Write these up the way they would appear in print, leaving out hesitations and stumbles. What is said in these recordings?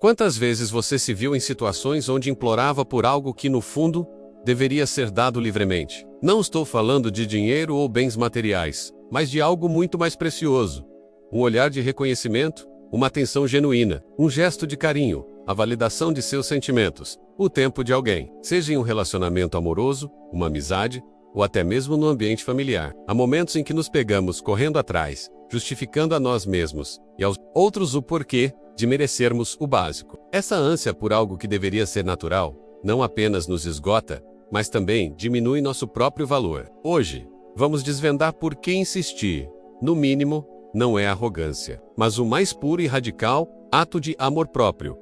Quantas vezes você se viu em situações onde implorava por algo que, no fundo, deveria ser dado livremente? Não estou falando de dinheiro ou bens materiais, mas de algo muito mais precioso. Um olhar de reconhecimento, uma atenção genuína, um gesto de carinho, a validação de seus sentimentos, o tempo de alguém, seja em um relacionamento amoroso, uma amizade, ou até mesmo no ambiente familiar. Há momentos em que nos pegamos correndo atrás, justificando a nós mesmos e aos outros o porquê de merecermos o básico. Essa ânsia por algo que deveria ser natural não apenas nos esgota, mas também diminui nosso próprio valor. Hoje, vamos desvendar por que insistir, no mínimo, não é arrogância, mas o mais puro e radical ato de amor próprio.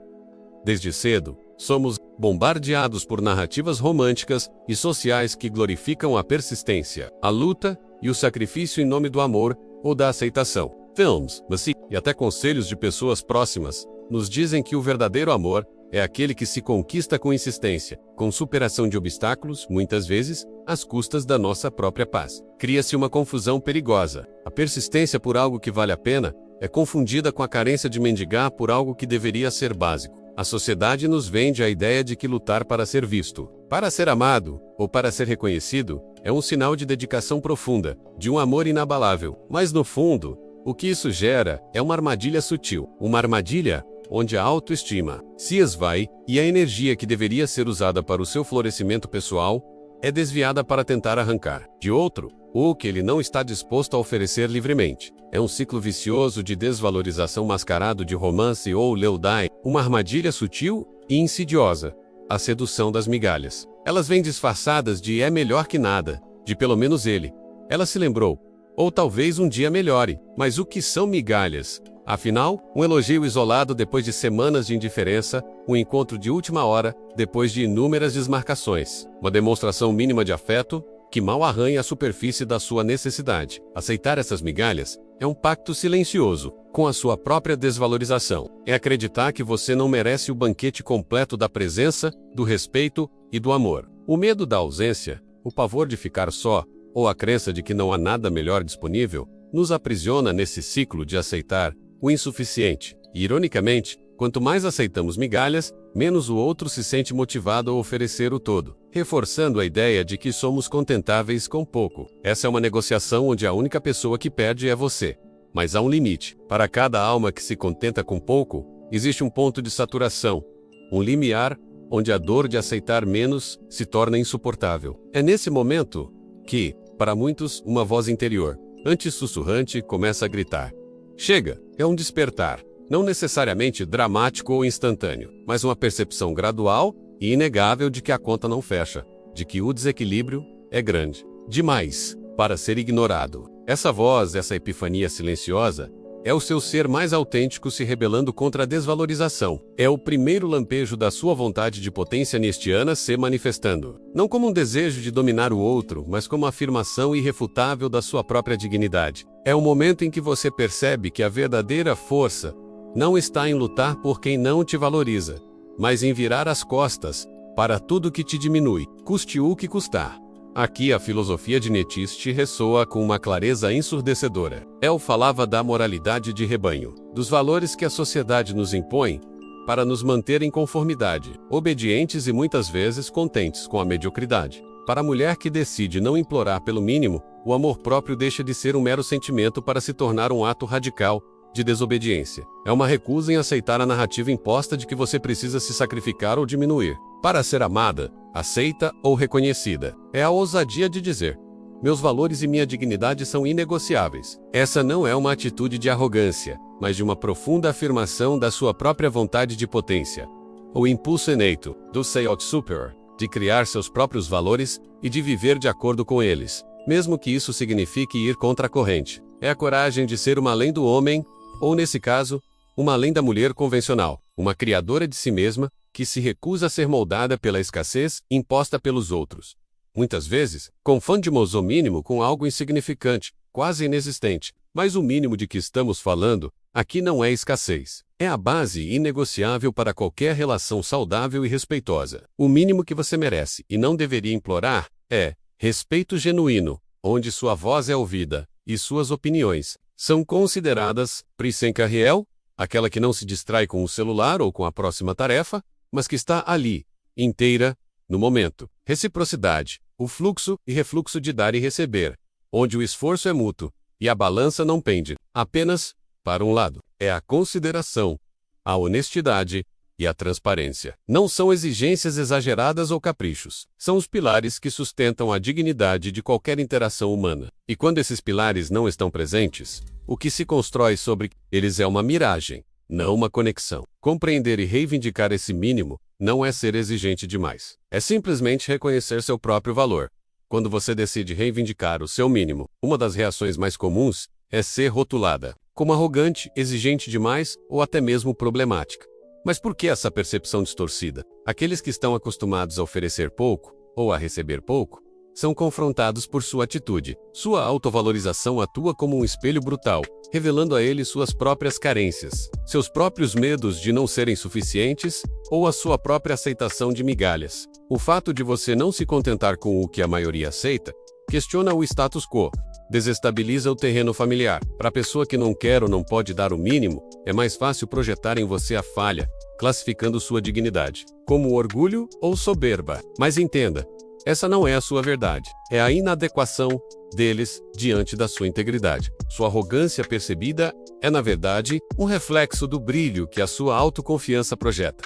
Desde cedo, somos bombardeados por narrativas românticas e sociais que glorificam a persistência, a luta e o sacrifício em nome do amor ou da aceitação. Filmes, e até conselhos de pessoas próximas nos dizem que o verdadeiro amor é aquele que se conquista com insistência, com superação de obstáculos, muitas vezes, às custas da nossa própria paz. Cria-se uma confusão perigosa. A persistência por algo que vale a pena é confundida com a carência de mendigar por algo que deveria ser básico. A sociedade nos vende a ideia de que lutar para ser visto, para ser amado ou para ser reconhecido é um sinal de dedicação profunda, de um amor inabalável. Mas no fundo, o que isso gera é uma armadilha sutil, uma armadilha onde a autoestima se esvai e a energia que deveria ser usada para o seu florescimento pessoal é desviada para tentar arrancar de outro o que ele não está disposto a oferecer livremente. É um ciclo vicioso de desvalorização mascarado de romance ou lealdade, uma armadilha sutil e insidiosa, a sedução das migalhas. Elas vêm disfarçadas de é melhor que nada, de pelo menos ele. Ela se lembrou. Ou talvez um dia melhore. Mas o que são migalhas? Afinal, um elogio isolado depois de semanas de indiferença, um encontro de última hora depois de inúmeras desmarcações, uma demonstração mínima de afeto que mal arranha a superfície da sua necessidade. Aceitar essas migalhas é um pacto silencioso com a sua própria desvalorização. É acreditar que você não merece o banquete completo da presença, do respeito e do amor. O medo da ausência, o pavor de ficar só, ou a crença de que não há nada melhor disponível, nos aprisiona nesse ciclo de aceitar o insuficiente. E, ironicamente, quanto mais aceitamos migalhas, menos o outro se sente motivado a oferecer o todo, reforçando a ideia de que somos contentáveis com pouco. Essa é uma negociação onde a única pessoa que perde é você. Mas há um limite. Para cada alma que se contenta com pouco, existe um ponto de saturação, um limiar onde a dor de aceitar menos se torna insuportável. É nesse momento que, para muitos, uma voz interior, antes sussurrante, começa a gritar. Chega! É um despertar, não necessariamente dramático ou instantâneo, mas uma percepção gradual e inegável de que a conta não fecha, de que o desequilíbrio é grande demais para ser ignorado. Essa voz, essa epifania silenciosa, é o seu ser mais autêntico se rebelando contra a desvalorização. É o primeiro lampejo da sua vontade de potência nistiana se manifestando. Não como um desejo de dominar o outro, mas como a afirmação irrefutável da sua própria dignidade. É o momento em que você percebe que a verdadeira força não está em lutar por quem não te valoriza, mas em virar as costas para tudo que te diminui, custe o que custar. Aqui a filosofia de Nietzsche ressoa com uma clareza ensurdecedora. El falava da moralidade de rebanho, dos valores que a sociedade nos impõe para nos manter em conformidade, obedientes e muitas vezes contentes com a mediocridade. Para a mulher que decide não implorar pelo mínimo, o amor próprio deixa de ser um mero sentimento para se tornar um ato radical de desobediência. É uma recusa em aceitar a narrativa imposta de que você precisa se sacrificar ou diminuir para ser amada, aceita ou reconhecida. É a ousadia de dizer: meus valores e minha dignidade são inegociáveis. Essa não é uma atitude de arrogância, mas de uma profunda afirmação da sua própria vontade de potência. O impulso ineito do self-superior, de criar seus próprios valores e de viver de acordo com eles, mesmo que isso signifique ir contra a corrente. É a coragem de ser uma além do homem, ou nesse caso, uma além da mulher convencional, uma criadora de si mesma, que se recusa a ser moldada pela escassez imposta pelos outros. Muitas vezes, confundimos o mínimo com algo insignificante, quase inexistente, mas o mínimo de que estamos falando aqui não é escassez. É a base inegociável para qualquer relação saudável e respeitosa. O mínimo que você merece e não deveria implorar é respeito genuíno, onde sua voz é ouvida e suas opiniões são consideradas. Priscen Carriel, aquela que não se distrai com o celular ou com a próxima tarefa, mas que está ali, inteira, no momento. Reciprocidade, o fluxo e refluxo de dar e receber, onde o esforço é mútuo e a balança não pende apenas para um lado. É a consideração, a honestidade e a transparência. Não são exigências exageradas ou caprichos. São os pilares que sustentam a dignidade de qualquer interação humana. E quando esses pilares não estão presentes, o que se constrói sobre eles é uma miragem, não uma conexão. Compreender e reivindicar esse mínimo não é ser exigente demais. É simplesmente reconhecer seu próprio valor. Quando você decide reivindicar o seu mínimo, uma das reações mais comuns é ser rotulada como arrogante, exigente demais ou até mesmo problemática. Mas por que essa percepção distorcida? Aqueles que estão acostumados a oferecer pouco, ou a receber pouco, são confrontados por sua atitude. Sua autovalorização atua como um espelho brutal, revelando a eles suas próprias carências, seus próprios medos de não serem suficientes, ou a sua própria aceitação de migalhas. O fato de você não se contentar com o que a maioria aceita, questiona o status quo, desestabiliza o terreno familiar. Para a pessoa que não quer ou não pode dar o mínimo, é mais fácil projetar em você a falha, classificando sua dignidade como orgulho ou soberba. Mas entenda, essa não é a sua verdade. É a inadequação deles diante da sua integridade. Sua arrogância percebida é, na verdade, um reflexo do brilho que a sua autoconfiança projeta.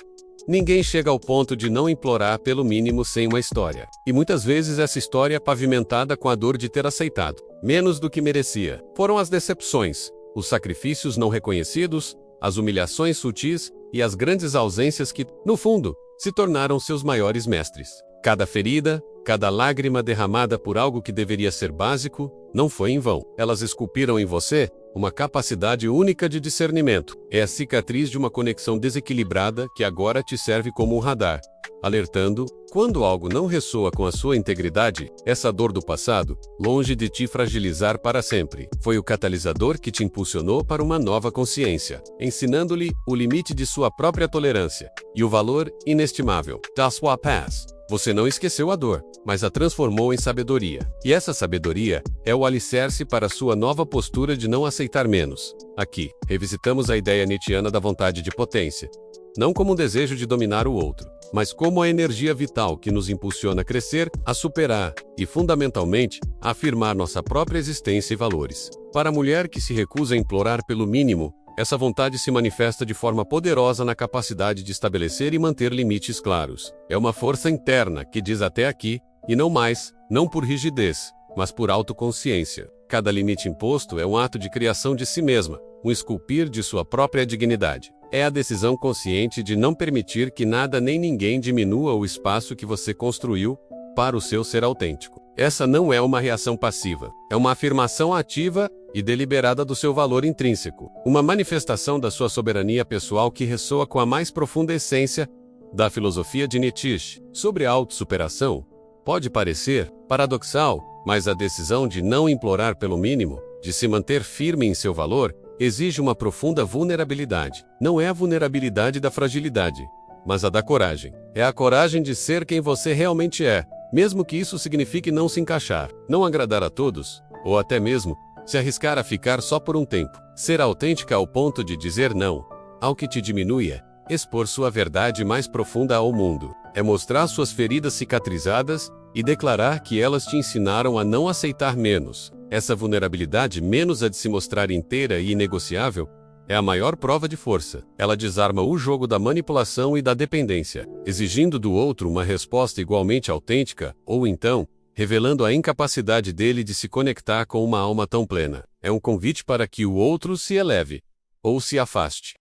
Ninguém chega ao ponto de não implorar pelo mínimo sem uma história. E muitas vezes essa história é pavimentada com a dor de ter aceitado menos do que merecia. Foram as decepções, os sacrifícios não reconhecidos, as humilhações sutis e as grandes ausências que, no fundo, se tornaram seus maiores mestres. Cada ferida, cada lágrima derramada por algo que deveria ser básico, não foi em vão. Elas esculpiram em você uma capacidade única de discernimento. É a cicatriz de uma conexão desequilibrada que agora te serve como um radar, alertando, quando algo não ressoa com a sua integridade, essa dor do passado, longe de te fragilizar para sempre, foi o catalisador que te impulsionou para uma nova consciência, ensinando-lhe o limite de sua própria tolerância e o valor inestimável da sua paz. Você não esqueceu a dor, mas a transformou em sabedoria. E essa sabedoria é o alicerce para sua nova postura de não aceitar menos. Aqui, revisitamos a ideia nietzschiana da vontade de potência, não como um desejo de dominar o outro, mas como a energia vital que nos impulsiona a crescer, a superar e, fundamentalmente, a afirmar nossa própria existência e valores. Para a mulher que se recusa a implorar pelo mínimo, essa vontade se manifesta de forma poderosa na capacidade de estabelecer e manter limites claros. É uma força interna que diz até aqui, e não mais, não por rigidez, mas por autoconsciência. Cada limite imposto é um ato de criação de si mesma, um esculpir de sua própria dignidade. É a decisão consciente de não permitir que nada nem ninguém diminua o espaço que você construiu para o seu ser autêntico. Essa não é uma reação passiva, é uma afirmação ativa e deliberada do seu valor intrínseco, uma manifestação da sua soberania pessoal que ressoa com a mais profunda essência da filosofia de Nietzsche. Sobre a autossuperação, pode parecer paradoxal, mas a decisão de não implorar pelo mínimo, de se manter firme em seu valor, exige uma profunda vulnerabilidade. Não é a vulnerabilidade da fragilidade, mas a da coragem. É a coragem de ser quem você realmente é, mesmo que isso signifique não se encaixar, não agradar a todos, ou até mesmo se arriscar a ficar só por um tempo. Ser autêntica ao ponto de dizer não ao que te diminui é expor sua verdade mais profunda ao mundo. É mostrar suas feridas cicatrizadas e declarar que elas te ensinaram a não aceitar menos. Essa vulnerabilidade, menos a de se mostrar inteira e inegociável, é a maior prova de força. Ela desarma o jogo da manipulação e da dependência, exigindo do outro uma resposta igualmente autêntica, ou então, revelando a incapacidade dele de se conectar com uma alma tão plena. É um convite para que o outro se eleve, ou se afaste.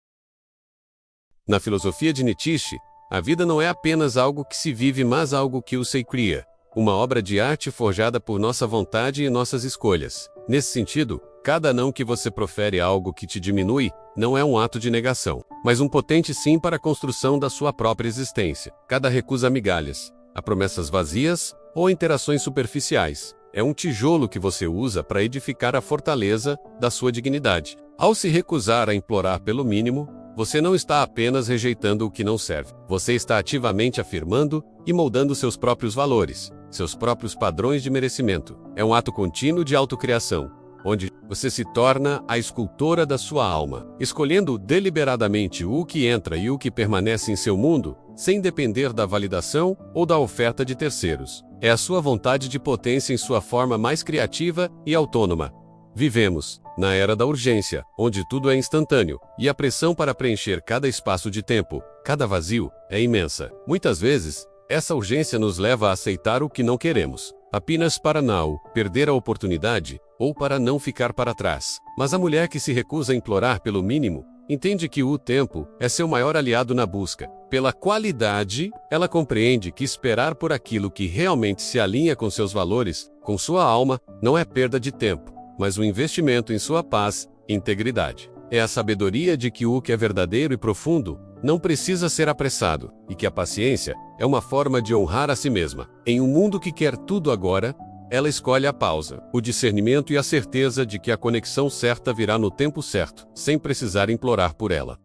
Na filosofia de Nietzsche, a vida não é apenas algo que se vive, mas algo que o se cria. Uma obra de arte forjada por nossa vontade e nossas escolhas. Nesse sentido, cada não que você profere a algo que te diminui, não é um ato de negação, mas um potente sim para a construção da sua própria existência. Cada recusa a migalhas, a promessas vazias ou interações superficiais, é um tijolo que você usa para edificar a fortaleza da sua dignidade. Ao se recusar a implorar pelo mínimo, você não está apenas rejeitando o que não serve. Você está ativamente afirmando e moldando seus próprios valores, seus próprios padrões de merecimento. É um ato contínuo de autocriação, onde você se torna a escultora da sua alma, escolhendo deliberadamente o que entra e o que permanece em seu mundo, sem depender da validação ou da oferta de terceiros. É a sua vontade de potência em sua forma mais criativa e autônoma. Vivemos na era da urgência, onde tudo é instantâneo, e a pressão para preencher cada espaço de tempo, cada vazio, é imensa. Muitas vezes, essa urgência nos leva a aceitar o que não queremos, apenas para não perder a oportunidade ou para não ficar para trás. Mas a mulher que se recusa a implorar pelo mínimo, entende que o tempo é seu maior aliado na busca pela qualidade. Ela compreende que esperar por aquilo que realmente se alinha com seus valores, com sua alma, não é perda de tempo, mas um investimento em sua paz e integridade. É a sabedoria de que o que é verdadeiro e profundo não precisa ser apressado, e que a paciência é uma forma de honrar a si mesma. Em um mundo que quer tudo agora, ela escolhe a pausa, o discernimento e a certeza de que a conexão certa virá no tempo certo, sem precisar implorar por ela.